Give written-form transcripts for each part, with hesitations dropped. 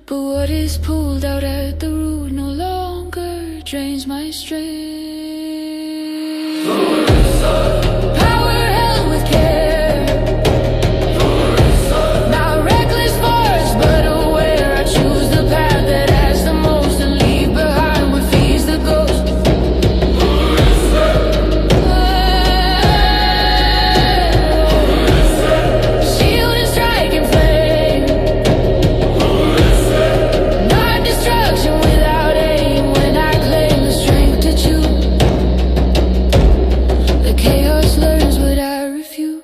But what is pulled out at the root no longer drains my strength. Power held with care, not reckless force but aware. I choose the path that has the most and leave behind what feeds the ghost. Shield and striking flame, not destruction without aim. When I claim the strength to choose, the chaos learns what I refuse.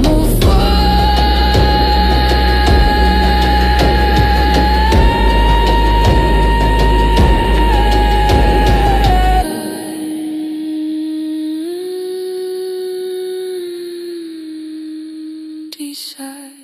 Move forward. Decide.